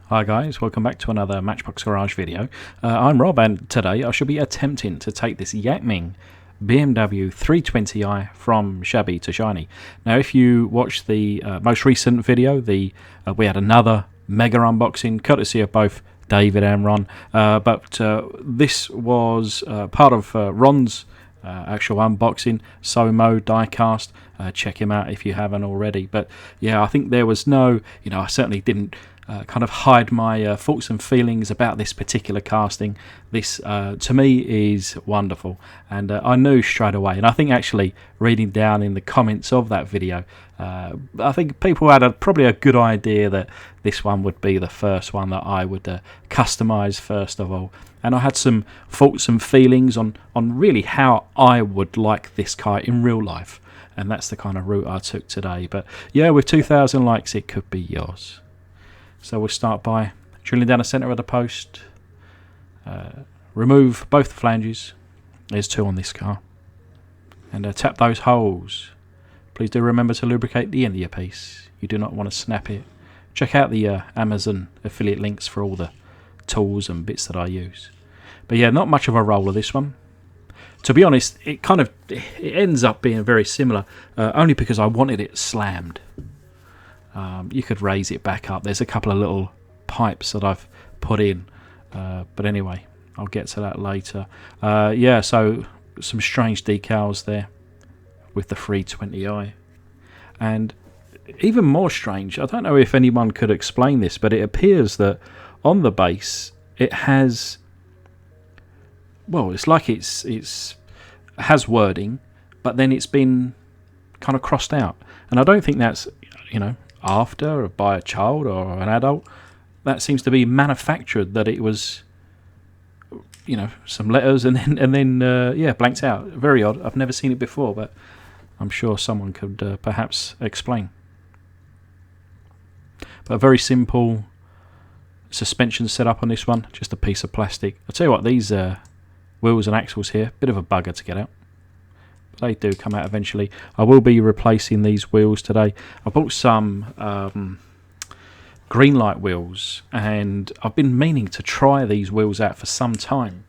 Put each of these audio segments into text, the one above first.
Hi guys, welcome back to another Matchbox Garage video. I'm Rob, and today I shall be attempting to take this Yakming BMW 320i from shabby to shiny. Now if you watched the most recent video, we had another mega unboxing courtesy of both David and Ron, but this was part of Ron's actual unboxing, Somo diecast. Check him out if you haven't already. But yeah, I think there was no, I certainly didn't kind of hide my thoughts and feelings about this particular casting. This to me is wonderful, and I knew straight away, and I think actually reading down in the comments of that video, I think people had probably a good idea that this one would be the first one that I would customize first of all. And I had some thoughts and feelings on really how I would like this car in real life, and that's the kind of route I took today. But yeah, with 2,000 likes it could be yours. So we'll start by drilling down the centre of the post, remove both the flanges, there's two on this car, and tap those holes. Please do remember to lubricate the end of your piece, you do not want to snap it. Check out the Amazon affiliate links for all the tools and bits that I use. But yeah, not much of a roller this one. To be honest, it ends up being very similar, only because I wanted it slammed. You could raise it back up. There's a couple of little pipes that I've put in, but anyway, I'll get to that later. Yeah, so some strange decals there with the 320i, and even more strange, I don't know if anyone could explain this, but it appears that on the base it has, well, it's like it has wording, but then it's been kind of crossed out, and I don't think that's after or by a child or an adult. That seems to be manufactured, that it was some letters and then blanked out. Very odd. I've never seen it before, but I'm sure someone could perhaps explain. But a very simple suspension setup on this one, just a piece of plastic. I'll tell you what, these wheels and axles here, bit of a bugger to get out. They do come out eventually. I will be replacing these wheels today. I bought some green light wheels, and I've been meaning to try these wheels out for some time,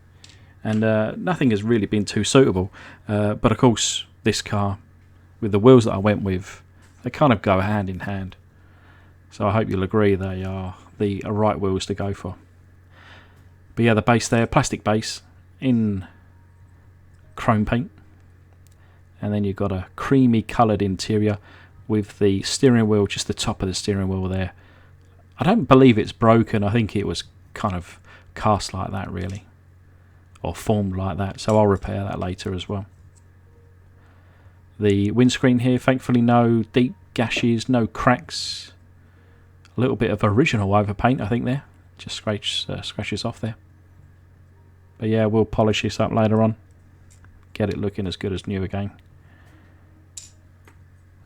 and nothing has really been too suitable, but of course this car with the wheels that I went with, they kind of go hand in hand, so I hope you'll agree they are the right wheels to go for. But yeah, the base there, plastic base in chrome paint. And then you've got a creamy coloured interior with the steering wheel, just the top of the steering wheel there. I don't believe it's broken. I think it was kind of cast like that, really, or formed like that. So I'll repair that later as well. The windscreen here, thankfully no deep gashes, no cracks. A little bit of original overpaint, I think, there. Just scratches off there. But yeah, we'll polish this up later on. Get it looking as good as new again.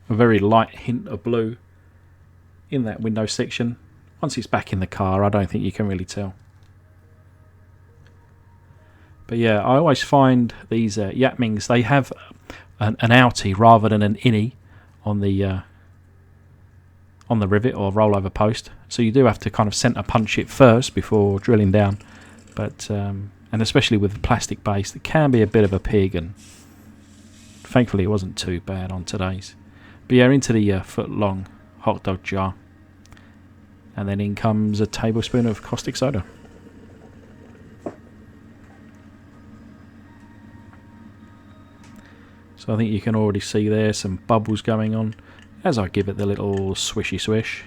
A very light hint of blue in that window section. Once it's back in the car, I don't think you can really tell. But yeah, I always find these Yakmings, they have an outie rather than an innie on the rivet or rollover post. So you do have to kind of centre punch it first before drilling down. But and especially with the plastic base, it can be a bit of a pig, and thankfully it wasn't too bad on today's. But yeah, into the foot-long hot dog jar, and then in comes a tablespoon of caustic soda. So I think you can already see there some bubbles going on as I give it the little swishy swish.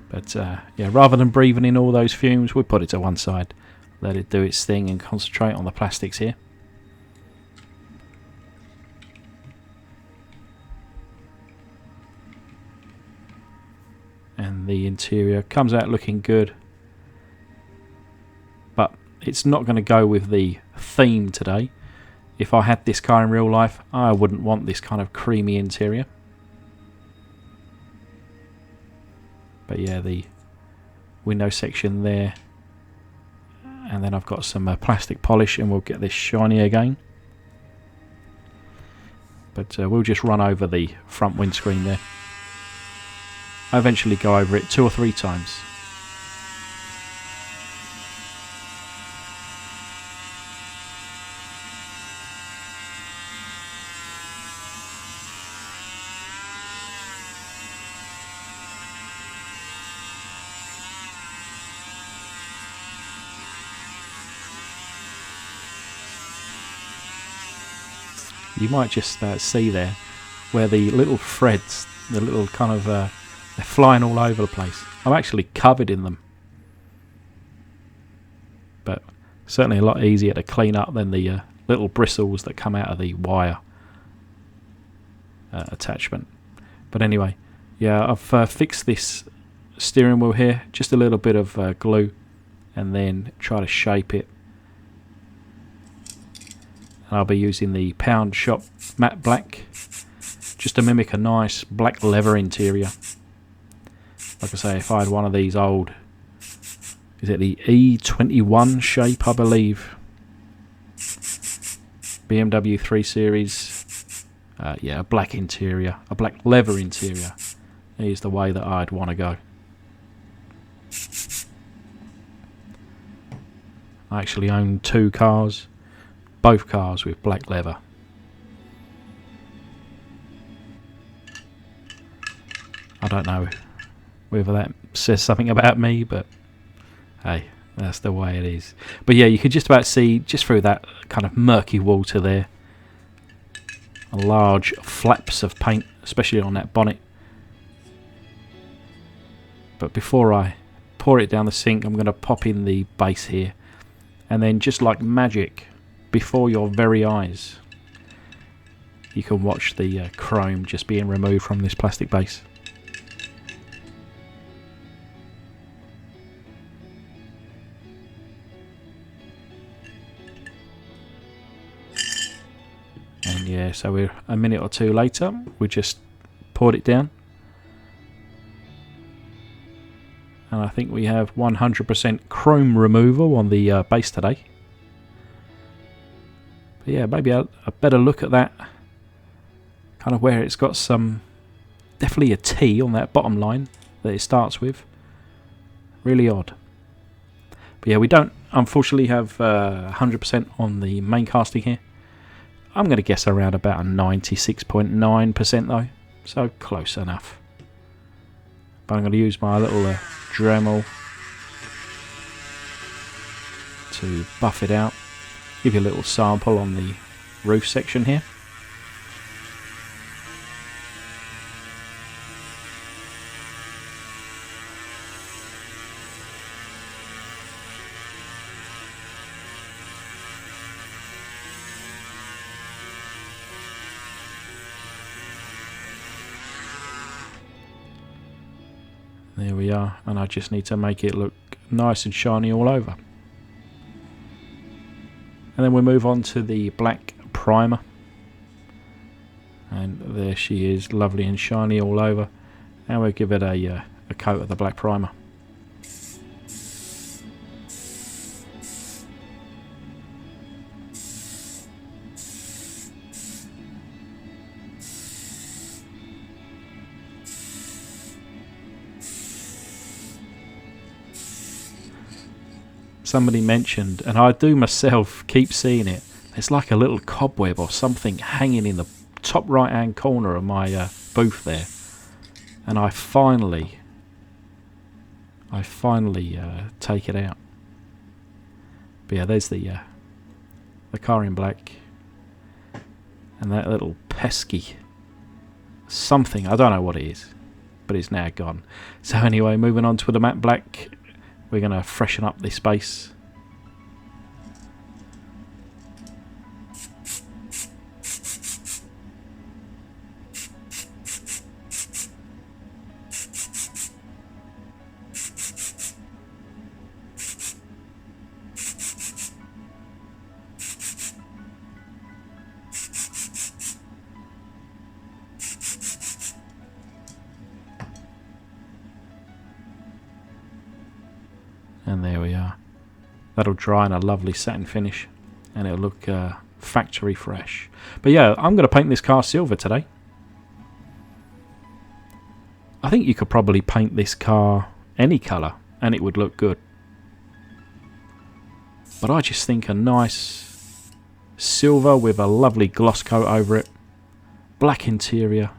But yeah, rather than breathing in all those fumes, we'll put it to one side, let it do its thing, and concentrate on the plastics here. And the interior comes out looking good, but it's not going to go with the theme today. If I had this car in real life, I wouldn't want this kind of creamy interior. But yeah, the window section there, and then I've got some plastic polish, and we'll get this shiny again. But we'll just run over the front windscreen there. I eventually go over it 2 or 3 times. You might just see there where the little threads, the little kind of, they're flying all over the place. I'm actually covered in them. But certainly a lot easier to clean up than the little bristles that come out of the wire attachment. But anyway, yeah, I've fixed this steering wheel here. Just a little bit of glue, and then try to shape it. I'll be using the Pound Shop matte black just to mimic a nice black leather interior. Like I say, if I had one of these old, is it the E21 shape, I believe, BMW 3 Series, yeah, a black interior, a black leather interior is the way that I'd want to go. I actually own 2 cars. Both cars with black leather. I don't know whether that says something about me, but hey, that's the way it is. But yeah, you could just about see, just through that kind of murky water there, large flaps of paint, especially on that bonnet. But before I pour it down the sink, I'm going to pop in the base here, and then just like magic, before your very eyes, you can watch the chrome just being removed from this plastic base. And yeah, so we're a minute or 2 later, we just poured it down. And I think we have 100% chrome removal on the base today. But yeah, maybe a better look at that, kind of where it's got some, definitely a T on that bottom line that it starts with. Really odd. But yeah, we don't unfortunately have 100% on the main casting here. I'm going to guess around about a 96.9% though, so close enough. But I'm going to use my little Dremel to buff it out. Give you a little sample on the roof section here. There we are, and I just need to make it look nice and shiny all over. And then we move on to the black primer. And there she is, lovely and shiny all over. And we'll give it a coat of the black primer. Somebody mentioned, and I do myself keep seeing it, there's like a little cobweb or something hanging in the top right hand corner of my booth there, and I finally take it out. But yeah, there's the car in black, and that little pesky something, I don't know what it is, but it's now gone. So anyway, moving on to the matte black. We're going to freshen up this base. And there we are. That'll dry in a lovely satin finish, and it'll look factory fresh. But yeah, I'm going to paint this car silver today. I think you could probably paint this car any colour and it would look good. But I just think a nice silver with a lovely gloss coat over it, black interior,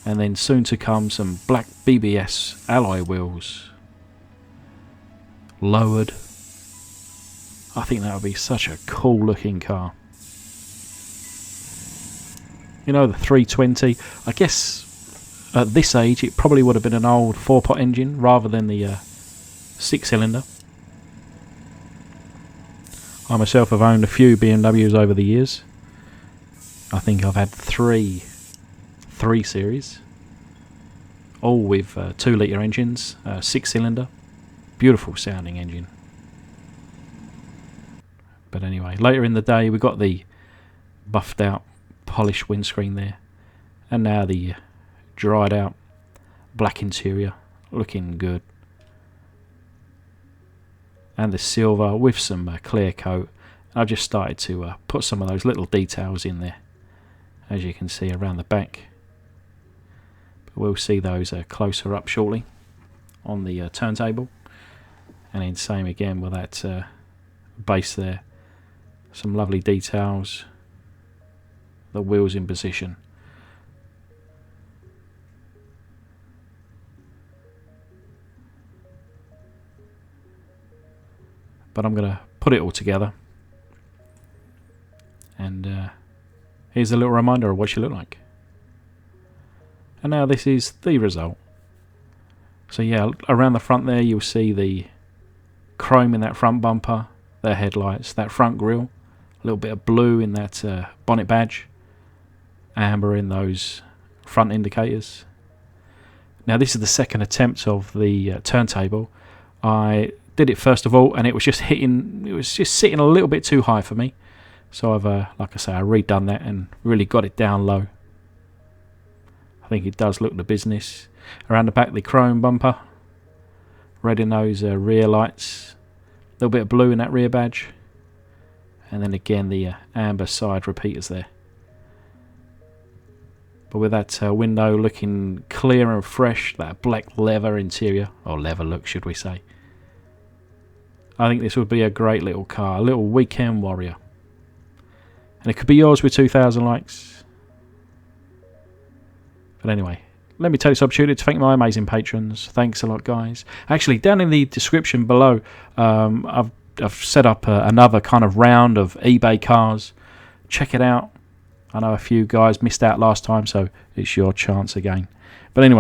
and then soon to come some black BBS alloy wheels, lowered. I think that would be such a cool looking car. You know, the 320, I guess at this age it probably would have been an old 4-pot engine rather than the 6-cylinder. I myself have owned a few BMWs over the years. I think I've had three series, all with 2-litre engines, 6-cylinder, beautiful sounding engine. But anyway, later in the day we got the buffed out polished windscreen there, and now the dried out black interior looking good, and the silver with some clear coat. I've just started to put some of those little details in there, as you can see around the back, but we'll see those closer up shortly on the turntable. And then same again with that base there, some lovely details, the wheels in position. But I'm going to put it all together, and here's a little reminder of what she looked like. And now this is the result. So yeah, around the front there you'll see the chrome in that front bumper, their headlights, that front grille, a little bit of blue in that bonnet badge, amber in those front indicators. Now this is the second attempt of the turntable. I did it first of all and it was just sitting a little bit too high for me, so I've like I say, I redone that and really got it down low. I think it does look the business. Around the back, the chrome bumper, red in those rear lights, a little bit of blue in that rear badge, and then again the amber side repeaters there. But with that window looking clear and fresh, that black leather interior, or leather look should we say, I think this would be a great little car, a little weekend warrior. And it could be yours with 2,000 likes. But anyway, let me take this opportunity to thank my amazing patrons. Thanks a lot, guys. Actually, down in the description below, I've set up another kind of round of eBay cars. Check it out. I know a few guys missed out last time, so it's your chance again. But anyway,